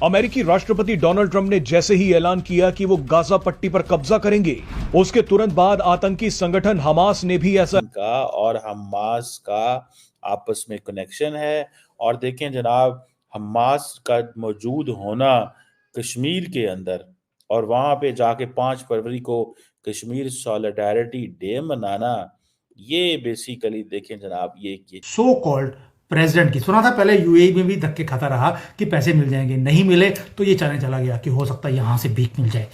अमेरिकी राष्ट्रपति Donald Trump ने जैसे ही ऐलान किया कि वो गाजा पट्टी पर कब्जा करेंगे, उसके तुरंत बाद आतंकी संगठन हमास ने भी ऐसा का और हमास का आपस में कनेक्शन है। और देखें जनाब, हमास का मौजूद होना कश्मीर के अंदर और वहां पे जाके 5 फरवरी को कश्मीर सॉलिडारिटी डे मनाना, ये बेसिकली देखें जनाब, ये सो कॉल्ड प्रेसिडेंट की सुना था। पहले यूएई में भी धक्के खाता रहा कि पैसे मिल जाएंगे, नहीं मिले तो ये चाहने चला गया कि हो सकता है यहां से भीख मिल जाए।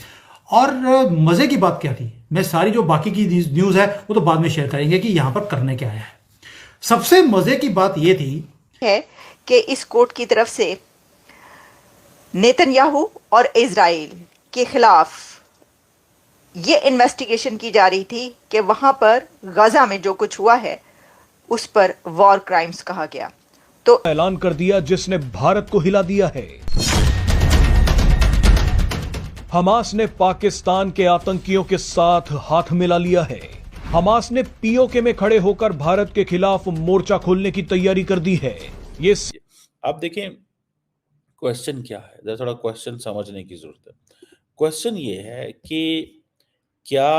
और मजे की बात क्या थी, मैं सारी जो बाकी की न्यूज है वो तो बाद में शेयर करेंगे कि यहां पर करने क्या है। सबसे मजे की बात ये थी है कि इस कोर्ट की तरफ से नेतन्याहू और इजराइल के खिलाफ ये इन्वेस्टिगेशन की जा रही थी कि वहां पर गाजा में जो कुछ हुआ है उस पर वॉर क्राइम्स कहा गया। तो ऐलान कर दिया जिसने भारत को हिला दिया है। हमास ने पाकिस्तान के आतंकियों के साथ हाथ मिला लिया है। हमास ने पीओके में खड़े होकर भारत के खिलाफ मोर्चा खोलने की तैयारी कर दी है। ये अब देखें क्वेश्चन क्या है, जरा थोड़ा क्वेश्चन समझने की जरूरत है। क्वेश्चन ये है कि क्या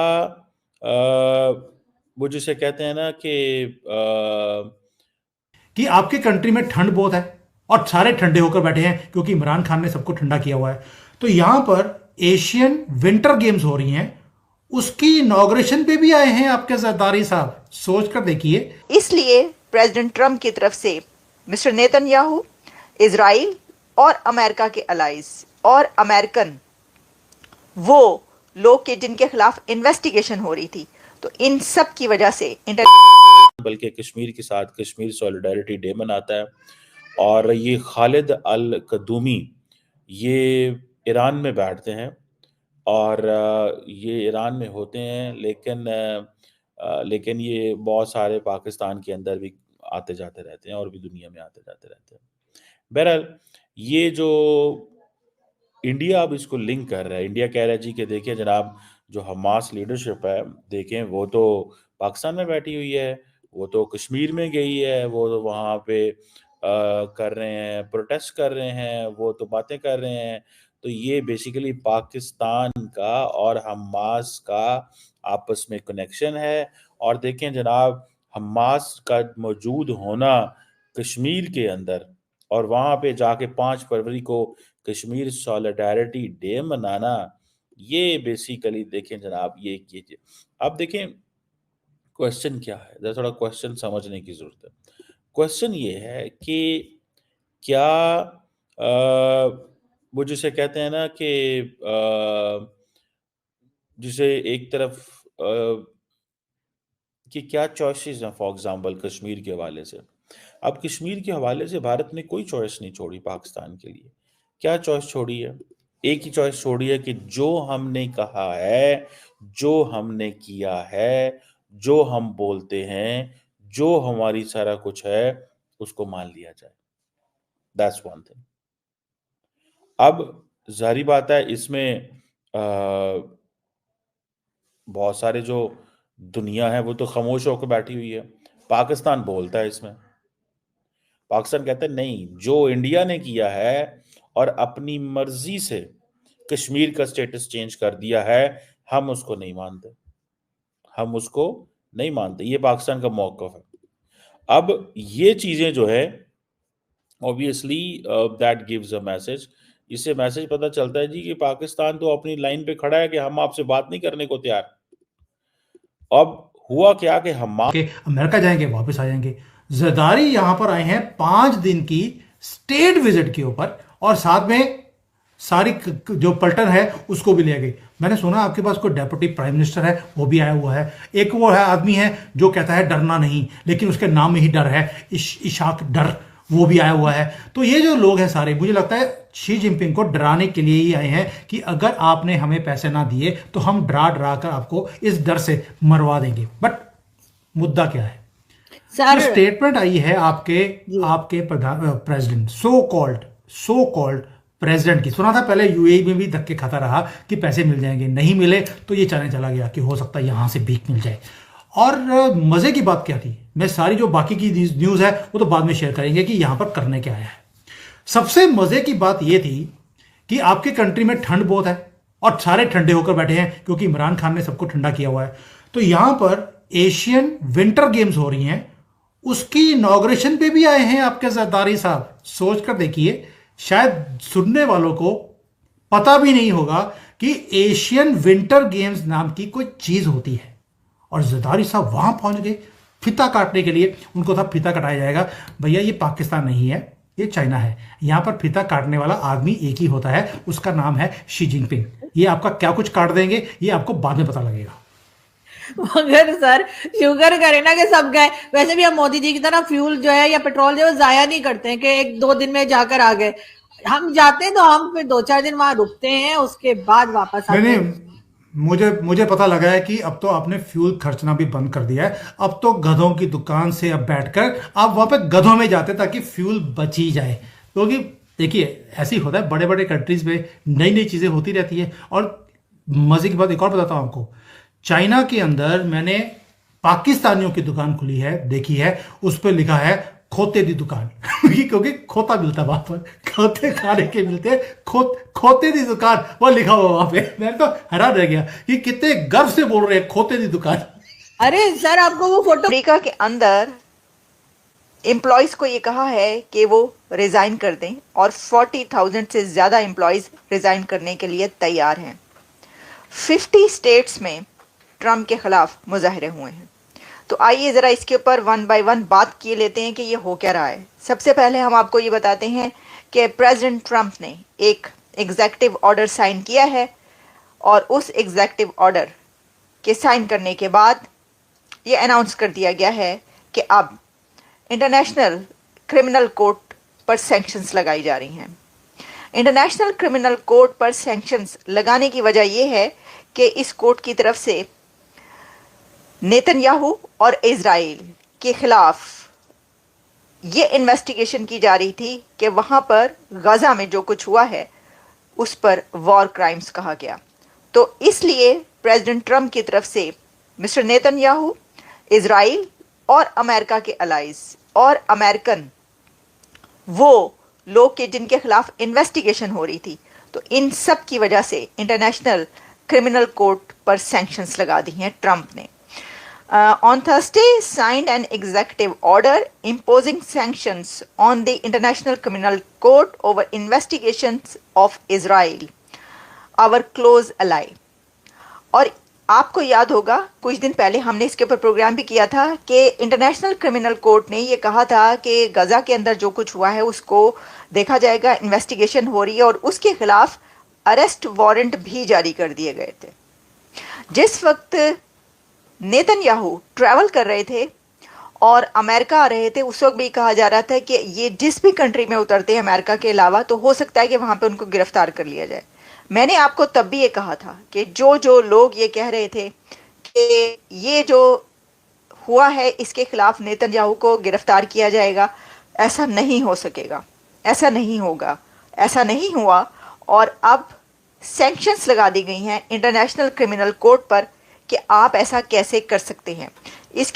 वो जिसे कहते हैं ना कि आपके कंट्री में ठंड बहुत है और सारे ठंडे होकर बैठे हैं क्योंकि इमरान खान ने सबको ठंडा किया हुआ है। तो यहां पर एशियन विंटर गेम्स हो रही हैं, उसकी इनॉग्रेशन पे भी आए हैं आपके जरदारी साहब। सोच कर देखिए। इसलिए प्रेसिडेंट ट्रंप की तरफ से मिस्टर नेतन्याहू, इजराइल और अमेरिका के अलाइज और अमेरिकन वो लोग के जिनके खिलाफ इन्वेस्टिगेशन हो रही थी, तो इन सब की वजह से बल्कि कश्मीर के साथ कश्मीर सॉलिडारिटी डे मनाता है। और ये खालिद अल कदूमी ये ईरान में बैठते हैं और ये ईरान में होते हैं, लेकिन ये बहुत सारे पाकिस्तान के अंदर भी आते जाते रहते हैं और भी दुनिया में आते जाते रहते हैं। बहरहाल ये जो इंडिया अब इसको लिंक कर रहा है, इंडिया कह रहा है जी कि देखिए जनाब, जो हमास लीडरशिप है देखें वो तो पाकिस्तान में बैठी हुई है, वो तो कश्मीर में गई है, वो तो वहाँ पे कर रहे हैं, प्रोटेस्ट कर रहे हैं, वो तो बातें कर रहे हैं। तो ये बेसिकली पाकिस्तान का और हमास का आपस में कनेक्शन है। और देखें जनाब, हमास का मौजूद होना कश्मीर के अंदर और वहाँ पे जाके 5 फरवरी को कश्मीर सॉलिडारिटी डे मनाना, ये बेसिकली देखें जनाब, ये अब देखें क्वेश्चन क्या है, जरा थोड़ा क्वेश्चन समझने की जरूरत है। क्वेश्चन ये है कि क्या वो जिसे कहते हैं ना जिसे एक तरफ कि क्या चॉइसेस हैं फॉर एग्जांपल कश्मीर के हवाले से। अब कश्मीर के हवाले से भारत ने कोई चॉइस नहीं छोड़ी पाकिस्तान के लिए। क्या चॉइस छोड़ी है? एक ही चॉइस छोड़ी है कि जो हमने कहा है, जो हमने किया है, जो हम बोलते हैं, जो हमारी सारा कुछ है, उसको मान लिया जाए। That's one thing. अब जाहिर बात है इसमें बहुत सारे जो दुनिया है वो तो खामोश होकर बैठी हुई है। पाकिस्तान बोलता है इसमें। पाकिस्तान कहता है नहीं, जो इंडिया ने किया है और अपनी मर्जी से कश्मीर का स्टेटस चेंज कर दिया है, हम उसको नहीं मानते, हम उसको नहीं मानते। ये पाकिस्तान का मौक़िफ़ है। अब ये चीजें जो है obviously that gives a message. इससे मैसेज पता चलता है जी कि पाकिस्तान तो अपनी लाइन पे खड़ा है कि हम आपसे बात नहीं करने को तैयार। अब हुआ क्या कि हम अमेरिका जाएंगे, वापस आ जाएंगे। जरदारी यहां पर आए हैं 5 दिन की स्टेट विजिट के ऊपर और साथ में सारी जो पलटन है उसको भी ले गए। मैंने सुना आपके पास कोई डेप्यूटी प्राइम मिनिस्टर है, वो भी आया हुआ है। एक वो है आदमी है जो कहता है डरना नहीं, लेकिन उसके नाम में ही डर है, इशाक डर, वो भी आया हुआ है। तो ये जो लोग हैं सारे, मुझे लगता है शी जिनपिंग को डराने के लिए ही आए हैं कि अगर आपने हमें पैसे ना दिए तो हम डरा डरा कर आपको इस डर से मरवा देंगे। बट मुद्दा क्या है? जो स्टेटमेंट आई है आपके प्रेसिडेंट, सो कॉल्ड प्रेसिडेंट की सुना था। पहले यूएई में भी धक्के खाता रहा कि पैसे मिल जाएंगे, नहीं मिले तो ये चाहने चला गया कि हो सकता है यहां से भीख मिल जाए। और मजे की बात क्या थी, मैं सारी जो बाकी की न्यूज है वो तो बाद में शेयर करेंगे कि यहां पर करने क्या है। सबसे मजे की बात यह थी कि आपके कंट्री में ठंड बहुत है और सारे ठंडे होकर बैठे हैं क्योंकि इमरान खान ने सबको ठंडा किया हुआ है। तो यहां पर एशियन विंटर गेम्स हो रही हैं, उसकी इनॉग्रेशन पे भी आए हैं आपके जरदारी साहब। सोच कर देखिए, शायद सुनने वालों को पता भी नहीं होगा कि एशियन विंटर गेम्स नाम की कोई चीज होती है। और जरदारी साहब वहां पहुंच गए फीता काटने के लिए। उनको था फीता कटाया जाएगा। भैया ये पाकिस्तान नहीं है, ये चाइना है। यहां पर फीता काटने वाला आदमी एक ही होता है, उसका नाम है शी जिनपिंग। ये आपका क्या कुछ काट देंगे ये आपको बाद में पता लगेगा। मगर सर शुगर करें ना कि सब गए। वैसे भी हम मोदी जी की तरह फ्यूल जो है या पेट्रोल जो है जाया नहीं करते हैं कि एक दो दिन में जाकर आ गए। हम जाते हैं तो हम फिर 2-4 दिन वहां रुकते हैं, उसके बाद वापस आते हैं। मुझे पता लगा है कि अब तो आपने फ्यूल खर्चना भी बंद कर दिया है। अब तो गधों की दुकान से अब बैठकर आप वहां पे गधों में जाते ताकि फ्यूल बची जाए। क्योंकि देखिए ऐसी होता है, बड़े बड़े कंट्रीज में नई नई चीजें होती रहती है। और मजे की बात एक और बताता हूं आपको, चाइना के अंदर मैंने पाकिस्तानियों की दुकान खुली है, देखी है, उस पर लिखा है खोते दी दुकान क्योंकि खोता मिलता है वहां पर, खोते खाने के मिलते हैं, खोते दी दुकान वो लिखा हुआ वहां पे। मैं तो हैरान रह गया कि कितने गर्व से बोल रहे हैं खोते दी दुकान। अरे सर आपको वो फोटो अमेरिका के अंदर एम्प्लॉयज को ये कहा है कि वो रिजाइन कर दें और 40,000 से ज्यादा एम्प्लॉयज रिजाइन करने के लिए तैयार हैं। 50 स्टेट्स में ट्रम्प के खिलाफ मुजाहरे हुए हैं। तो आइए ज़रा इसके ऊपर वन बाय वन बात किए लेते हैं कि ये हो क्या रहा है। सबसे पहले हम आपको ये बताते हैं कि प्रेसिडेंट ट्रम्प ने एक एग्जीक्यूटिव ऑर्डर साइन किया है और उस एग्जीक्यूटिव ऑर्डर के साइन करने के बाद ये अनाउंस कर दिया गया है कि अब इंटरनेशनल क्रिमिनल कोर्ट पर सैंक्शंस लगाई जा रही हैं। इंटरनेशनल क्रिमिनल कोर्ट पर सैंक्शंस लगाने की वजह यह है कि इस कोर्ट की तरफ से नेतन्याहू और इजराइल के खिलाफ ये इन्वेस्टिगेशन की जा रही थी कि वहां पर गजा में जो कुछ हुआ है उस पर वॉर क्राइम्स कहा गया। तो इसलिए प्रेसिडेंट ट्रम्प की तरफ से मिस्टर नेतन्याहू, इजराइल और अमेरिका के अलाइज और अमेरिकन वो लोग के जिनके खिलाफ इन्वेस्टिगेशन हो रही थी, तो इन सब की वजह से इंटरनेशनल क्रिमिनल कोर्ट पर सैंक्शंस लगा दी हैं ट्रम्प ने। On Thursday, signed an executive order imposing sanctions on the International Criminal Court over investigations of Israel, our close ally. और आपको याद होगा कुछ दिन पहले हमने इसके ऊपर प्रोग्राम भी किया था कि इंटरनेशनल क्रिमिनल कोर्ट ने ये कहा था कि गजा के अंदर जो कुछ हुआ है उसको देखा जाएगा, इन्वेस्टिगेशन हो रही है और उसके खिलाफ अरेस्ट वारंट भी जारी कर दिए गए थे। जिस वक्त नेतन्याहू ट्रैवल कर रहे थे और अमेरिका आ रहे थे, उस वक्त भी कहा जा रहा था कि ये जिस भी कंट्री में उतरते हैं अमेरिका के अलावा तो हो सकता है कि वहाँ पे उनको गिरफ्तार कर लिया जाए। मैंने आपको तब भी ये कहा था कि जो लोग ये कह रहे थे कि ये जो हुआ है इसके खिलाफ नेतन्याहू को गिरफ्तार किया जाएगा, ऐसा नहीं हो सकेगा, ऐसा नहीं होगा, ऐसा नहीं हुआ। और अब सैंक्शंस लगा दी गई हैं इंटरनेशनल क्रिमिनल कोर्ट पर कि आप ऐसा कैसे कर सकते हैं।